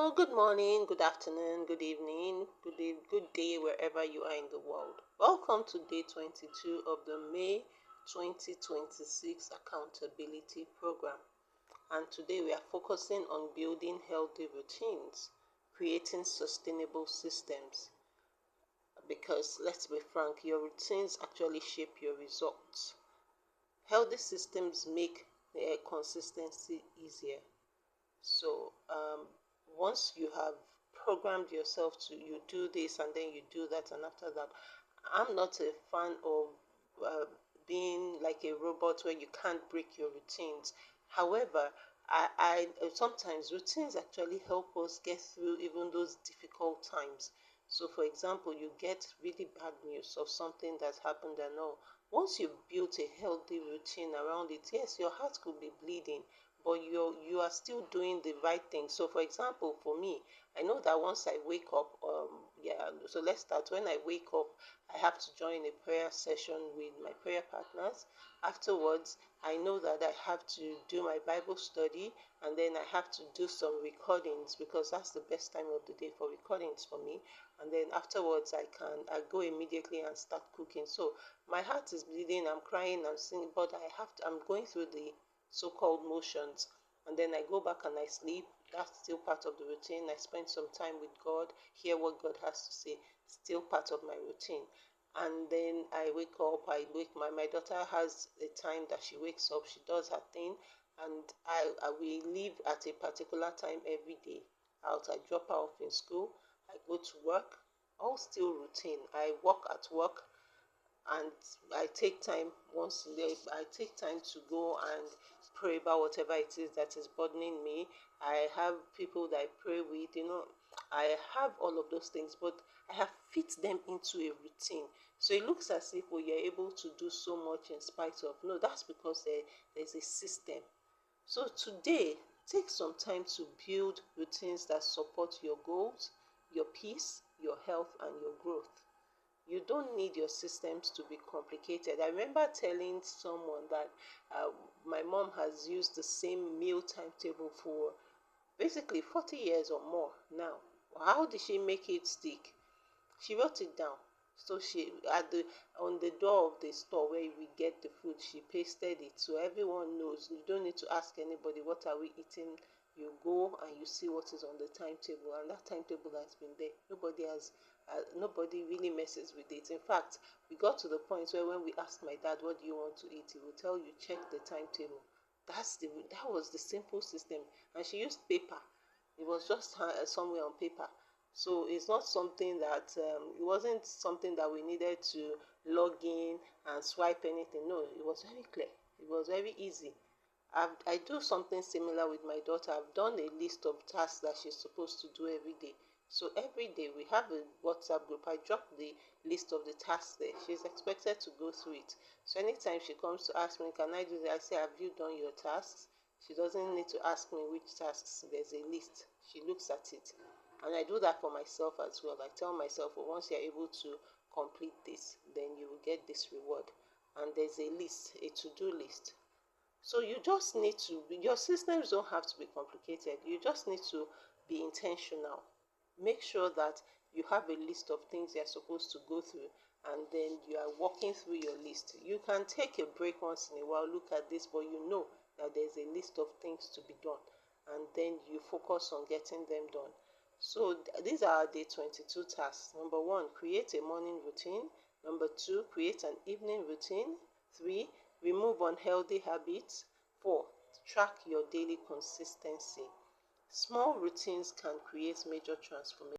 Well, good morning, good afternoon, good evening, good day wherever you are in the world. Welcome to day 22 of the May 2026 Accountability Program. And today we are focusing on building healthy routines, creating sustainable systems. Because let's be frank, your routines actually shape your results. Healthy systems make consistency easier. So once you have programmed yourself to you do this and then you do that, and after that, I'm not a fan of being like a robot where you can't break your routines. However, I sometimes routines actually help us get through even those difficult times. So, for example, you get really bad news of something that happened and all. Once you've built a healthy routine around it, yes, your heart could be bleeding, but you are still doing the right thing. So, for example, for me, I know that once I wake up, so let's start. When I wake up, I have to join a prayer session with my prayer partners. Afterwards, I know that I have to do my Bible study, and then I have to do some recordings because that's the best time of the day for recordings for me. And then afterwards, I go immediately and start cooking. So my heart is bleeding, I'm crying, I'm singing, but I'm going through the so-called motions, and then I go back and I sleep. That's still part of the routine. I spend some time with God, hear what God has to say, still part of my routine. And then I wake up, my daughter has a time that she wakes up, she does her thing, and I will leave at a particular time every day out. I drop her off in school, I go to work, all still routine. I work at work, and I take time once a day. I take time to go and pray about whatever it is that is burdening me. I have people that I pray with, I have all of those things, but I have fit them into a routine. So it looks as if you're able to do so much in spite of. No, that's because there's a system. So today, take some time to build routines that support your goals, your peace, your health, and your growth. You don't need your systems to be complicated. I remember telling someone that my mom has used the same meal timetable for basically 40 years or more now. How did she make it stick? She wrote it down. So she on the door of the store where we get the food, she pasted it so everyone knows. You don't need to ask anybody what are we eating. You go and you see what is on the timetable, and that timetable has been there. Nobody really messes with it. In fact, we got to the point where when we asked my dad, what do you want to eat, he will tell you, check the timetable. That was the simple system. And she used paper. It was just somewhere on paper. So it's not something that it wasn't something that we needed to log in and swipe anything. No, it was very clear. It was very easy. I do something similar with my daughter. I've done a list of tasks that she's supposed to do every day. So every day we have a WhatsApp group. I drop the list of the tasks there. She's expected to go through it. So anytime she comes to ask me, can I do that? I say, have you done your tasks? She doesn't need to ask me which tasks. There's a list. She looks at it. And I do that for myself as well. I tell myself, well, once you're able to complete this, then you will get this reward. And there's a list, a to-do list. So you just need to, your systems don't have to be complicated. You just need to be intentional. Make sure that you have a list of things you're supposed to go through, and then you are walking through your list. You can take a break once in a while, look at this, but you know that there's a list of things to be done, and then you focus on getting them done. So these are our day 22 tasks. Number 1, create a morning routine. Number 2, create an evening routine. 3, remove unhealthy habits. 4, track your daily consistency. Small routines can create major transformation.